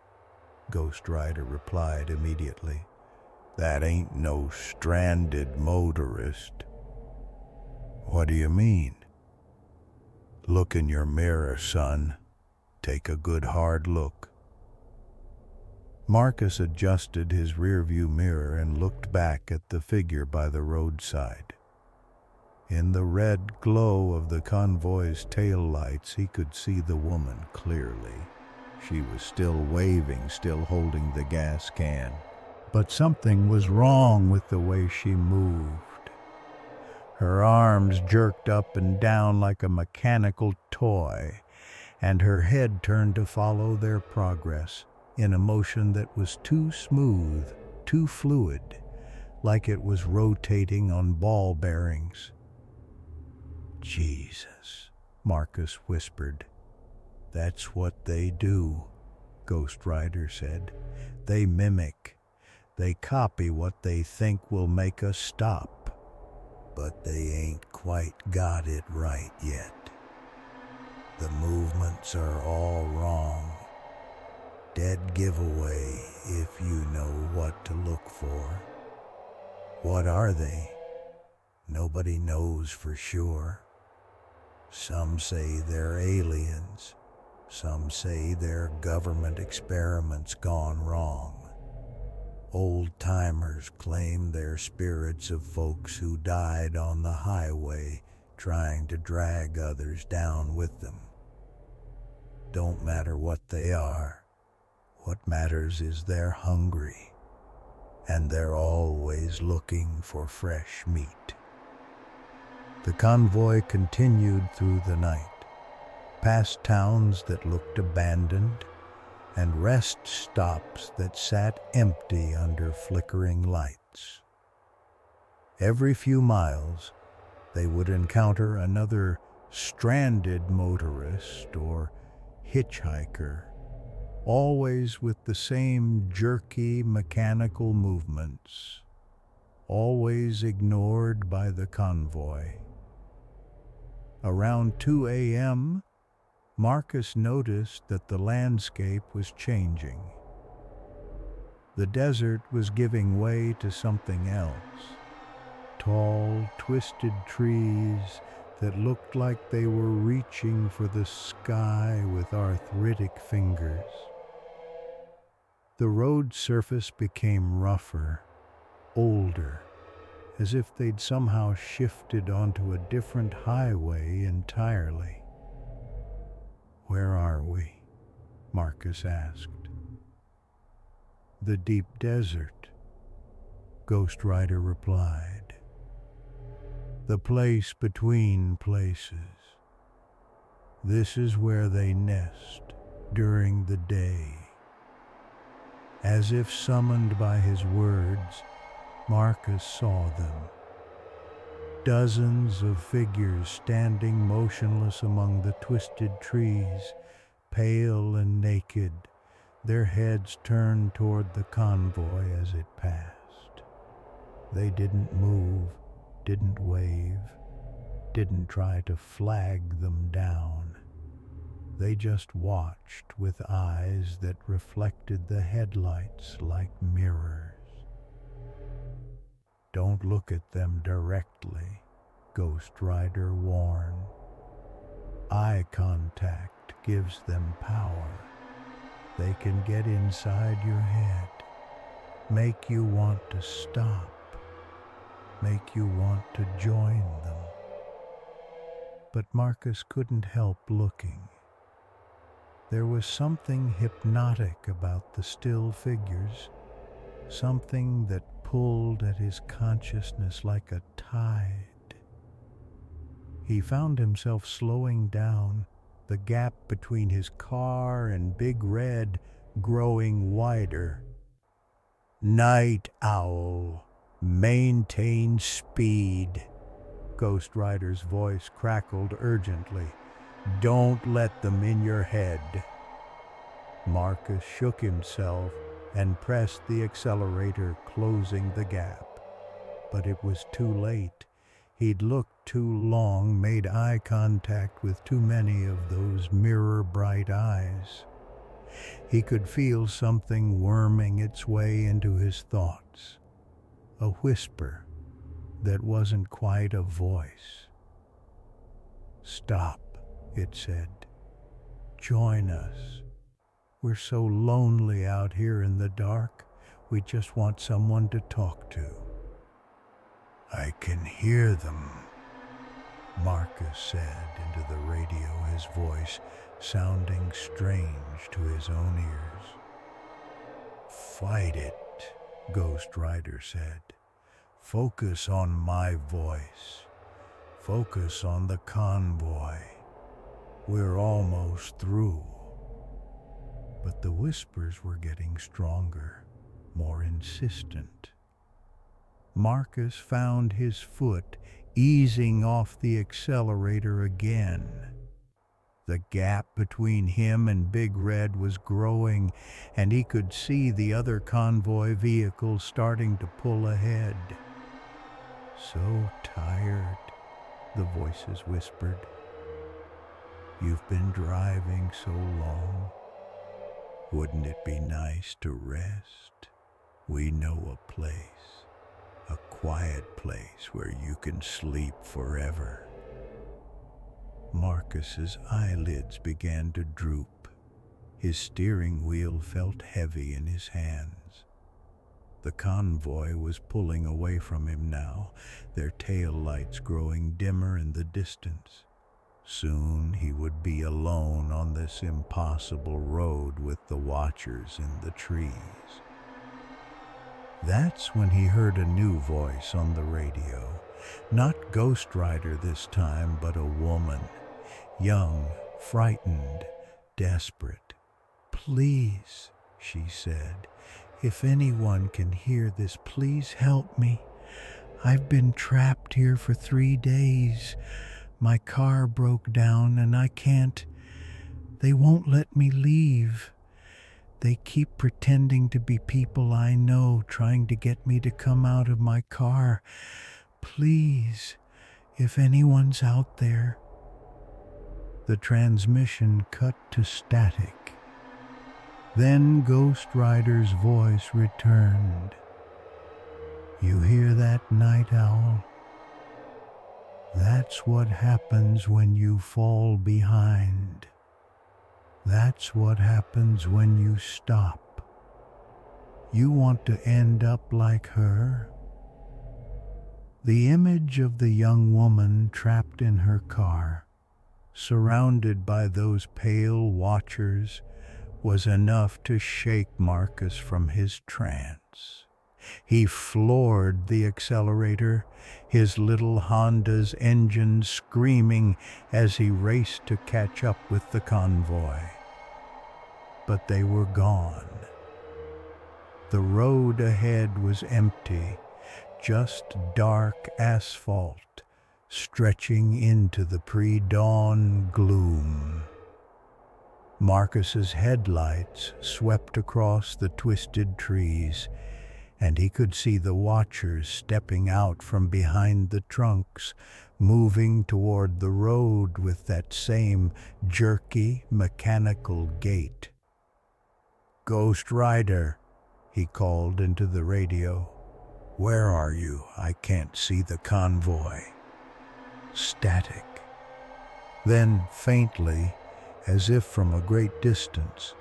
Ghost Rider replied immediately. "That ain't no stranded motorist." "What do you mean?" "Look in your mirror, son. Take a good hard look." Marcus adjusted his rearview mirror and looked back at the figure by the roadside. In the red glow of the convoy's taillights, he could see the woman clearly. She was still waving, still holding the gas can. But something was wrong with the way she moved. Her arms jerked up and down like a mechanical toy, and her head turned to follow their progress in a motion that was too smooth, too fluid, like it was rotating on ball bearings. "Jesus," Marcus whispered. "That's what they do," Ghost Rider said. "They mimic. They copy what they think will make us stop. But they ain't quite got it right yet. The movements are all wrong. Dead giveaway if you know what to look for." "What are they?" "Nobody knows for sure. Some say they're aliens. Some say they're government experiments gone wrong. Old-timers claim they're spirits of folks who died on the highway trying to drag others down with them. Don't matter what they are. What matters is they're hungry, and they're always looking for fresh meat." The convoy continued through the night, past towns that looked abandoned, and rest stops that sat empty under flickering lights. Every few miles, they would encounter another stranded motorist or hitchhiker, always with the same jerky mechanical movements, always ignored by the convoy. Around 2 a.m., Marcus noticed that the landscape was changing. The desert was giving way to something else. tall, twisted trees that looked like they were reaching for the sky with arthritic fingers. The road surface became rougher, older, as if they'd somehow shifted onto a different highway entirely. "Where are we?" Marcus asked. "The deep desert," Ghost Rider replied. "The place between places. This is where they nest during the day." As if summoned by his words, Marcus saw them. Dozens of figures standing motionless among the twisted trees, pale and naked, their heads turned toward the convoy as it passed. They didn't move, didn't wave, didn't try to flag them down. They just watched with eyes that reflected the headlights like mirrors. "Don't look at them directly," Ghost Rider warned. "Eye contact gives them power. They can get inside your head, make you want to stop, make you want to join them." But Marcus couldn't help looking. There was something hypnotic about the still figures, something that pulled at his consciousness like a tide. He found himself slowing down, the gap between his car and Big Red growing wider. "Night Owl, maintain speed," Ghost Rider's voice crackled urgently. "Don't let them in your head." Marcus shook himself and pressed the accelerator, closing the gap. But it was too late. He'd looked too long, made eye contact with too many of those mirror-bright eyes. He could feel something worming its way into his thoughts. A whisper that wasn't quite a voice. "Stop," it said. "Join us. We're so lonely out here in the dark. We just want someone to talk to." "I can hear them," Marcus said into the radio, his voice sounding strange to his own ears. "Fight it," Ghost Rider said. "Focus on my voice. Focus on the convoy. We're almost through." But the whispers were getting stronger, more insistent. Marcus found his foot easing off the accelerator again. The gap between him and Big Red was growing, and he could see the other convoy vehicles starting to pull ahead. "So tired," the voices whispered. "You've been driving so long. Wouldn't it be nice to rest? We know a place, a quiet place where you can sleep forever." Marcus's eyelids began to droop. His steering wheel felt heavy in his hands. The convoy was pulling away from him now, their tail lights growing dimmer in the distance. Soon he would be alone on this impossible road with the watchers in the trees. That's when he heard a new voice on the radio. Not Ghost Rider this time, but a woman. Young, frightened, desperate. "Please," she said, "if anyone can hear this, please help me. I've been trapped here for 3 days. My car broke down and they won't let me leave. They keep pretending to be people I know, trying to get me to come out of my car. Please, if anyone's out there." The transmission cut to static. Then Ghost Rider's voice returned. "You hear that, Night Owl? That's what happens when you fall behind. That's what happens when you stop. You want to end up like her? The image of the young woman trapped in her car, surrounded by those pale watchers, was enough to shake Marcus from his trance. He floored the accelerator, his little Honda's engine screaming as he raced to catch up with the convoy. But they were gone. The road ahead was empty, just dark asphalt stretching into the pre-dawn gloom. Marcus's headlights swept across the twisted trees, and he could see the watchers stepping out from behind the trunks, moving toward the road with that same jerky, mechanical gait. "Ghost Rider," he called into the radio. "Where are you? I can't see the convoy." Static. Then, faintly, as if from a great distance,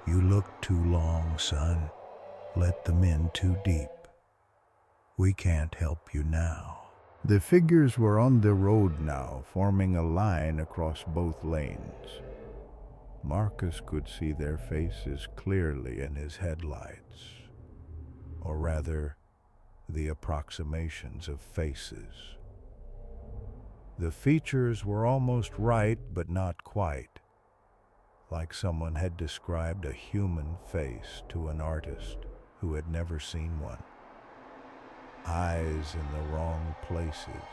"You look too long, son. Let them in too deep. We can't help you now." The figures were on the road now, forming a line across both lanes. Marcus could see their faces clearly in his headlights, or rather, the approximations of faces. The features were almost right, but not quite, like someone had described a human face to an artist who had never seen one. Eyes in the wrong places,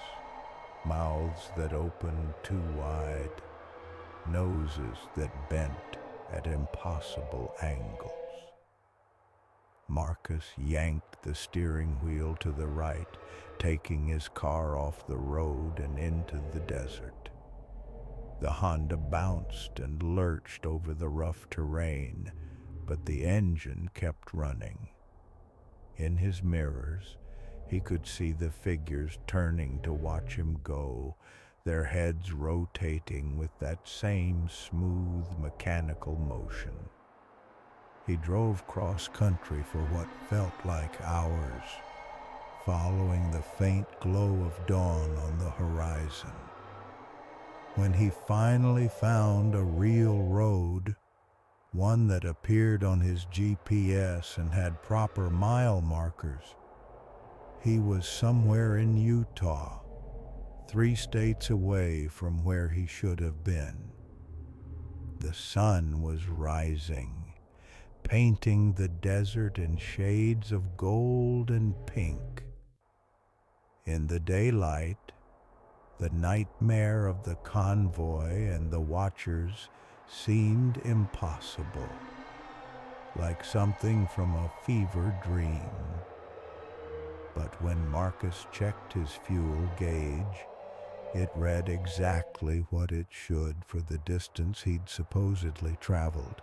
mouths that opened too wide, noses that bent at impossible angles. Marcus yanked the steering wheel to the right, taking his car off the road and into the desert. The Honda bounced and lurched over the rough terrain, but the engine kept running. In his mirrors, he could see the figures turning to watch him go, their heads rotating with that same smooth, mechanical motion. He drove cross-country for what felt like hours, following the faint glow of dawn on the horizon. When he finally found a real road, one that appeared on his GPS and had proper mile markers, he was somewhere in Utah, 3 states away from where he should have been. The sun was rising, painting the desert in shades of gold and pink. In the daylight, the nightmare of the convoy and the watchers seemed impossible, like something from a fever dream. But when Marcus checked his fuel gauge, it read exactly what it should for the distance he'd supposedly traveled.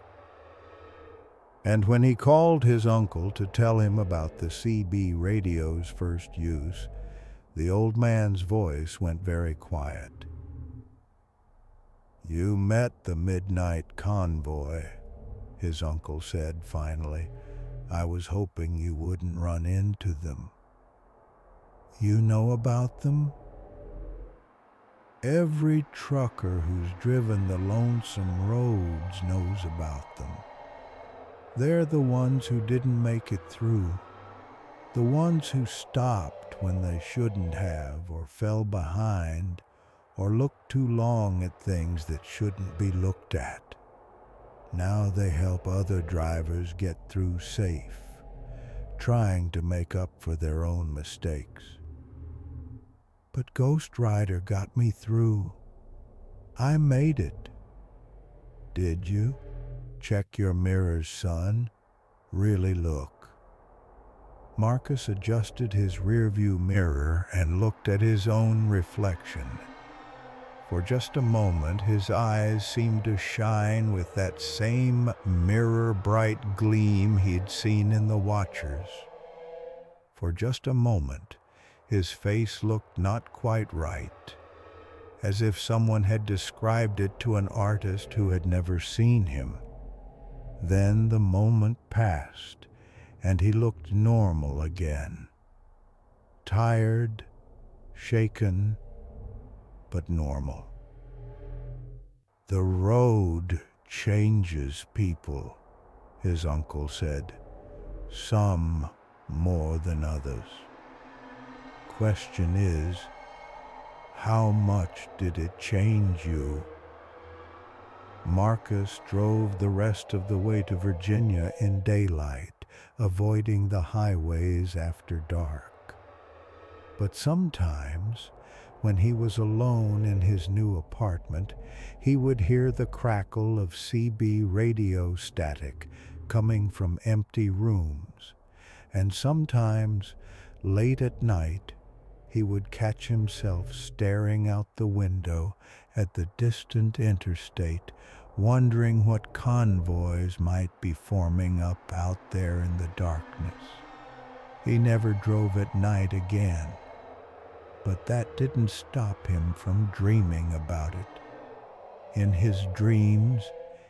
And when he called his uncle to tell him about the CB radio's first use, the old man's voice went very quiet. "You met the midnight convoy," his uncle said finally. "I was hoping you wouldn't run into them." "You know about them?" "Every trucker who's driven the lonesome roads knows about them. They're the ones who didn't make it through, the ones who stopped when they shouldn't have, or fell behind, or looked too long at things that shouldn't be looked at. Now they help other drivers get through safe, trying to make up for their own mistakes." "But Ghost Rider got me through. I made it." "Did you? Check your mirrors, son. Really look." Marcus adjusted his rearview mirror and looked at his own reflection. For just a moment, his eyes seemed to shine with that same mirror-bright gleam he'd seen in the watchers. For just a moment, his face looked not quite right, as if someone had described it to an artist who had never seen him. Then the moment passed, and he looked normal again. Tired, shaken, but normal. "The road changes people," his uncle said. "Some more than others. Question is, how much did it change you?" Marcus drove the rest of the way to Virginia in daylight, avoiding the highways after dark. But sometimes, when he was alone in his new apartment, he would hear the crackle of CB radio static coming from empty rooms, and sometimes, late at night, he would catch himself staring out the window at the distant interstate, wondering what convoys might be forming up out there in the darkness. He never drove at night again, but that didn't stop him from dreaming about it. In his dreams,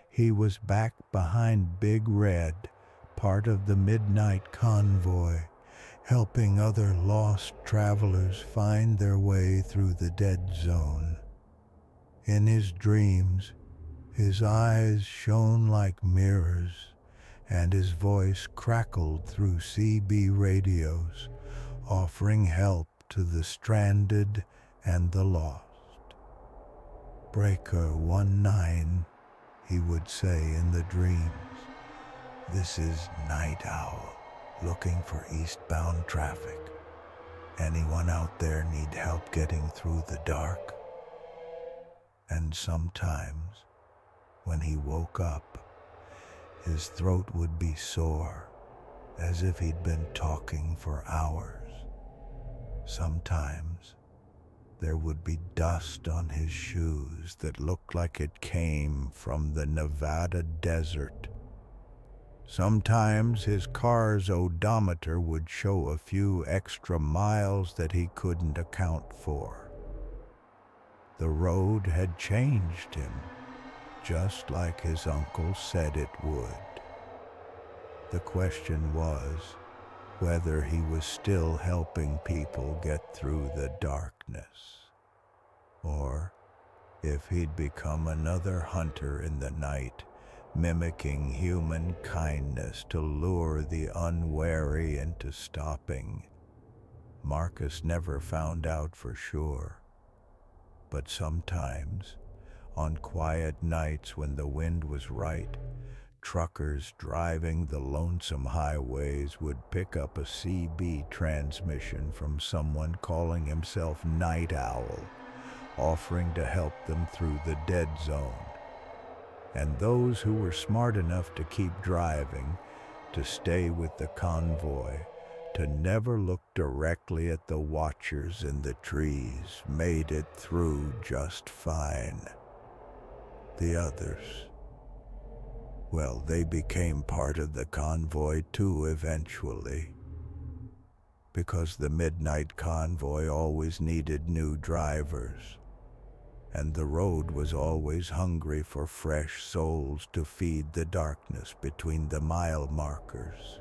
he was back behind Big Red, part of the midnight convoy, helping other lost travelers find their way through the dead zone. In his dreams, his eyes shone like mirrors, and his voice crackled through CB radios, offering help to the stranded and the lost. "Breaker 19, he would say in the dreams. "This is Night Owl, looking for eastbound traffic. Anyone out there need help getting through the dark?" And sometimes, when he woke up, his throat would be sore, as if he'd been talking for hours. Sometimes, there would be dust on his shoes that looked like it came from the Nevada desert. Sometimes his car's odometer would show a few extra miles that he couldn't account for. The road had changed him, just like his uncle said it would. The question was whether he was still helping people get through the darkness, or if he'd become another hunter in the night, mimicking human kindness to lure the unwary into stopping. Marcus never found out for sure, but sometimes, on quiet nights when the wind was right, truckers driving the lonesome highways would pick up a CB transmission from someone calling himself Night Owl, offering to help them through the dead zone. And those who were smart enough to keep driving, to stay with the convoy, to never look directly at the watchers in the trees, made it through just fine. The others, well, they became part of the convoy too eventually, because the midnight convoy always needed new drivers, and the road was always hungry for fresh souls to feed the darkness between the mile markers.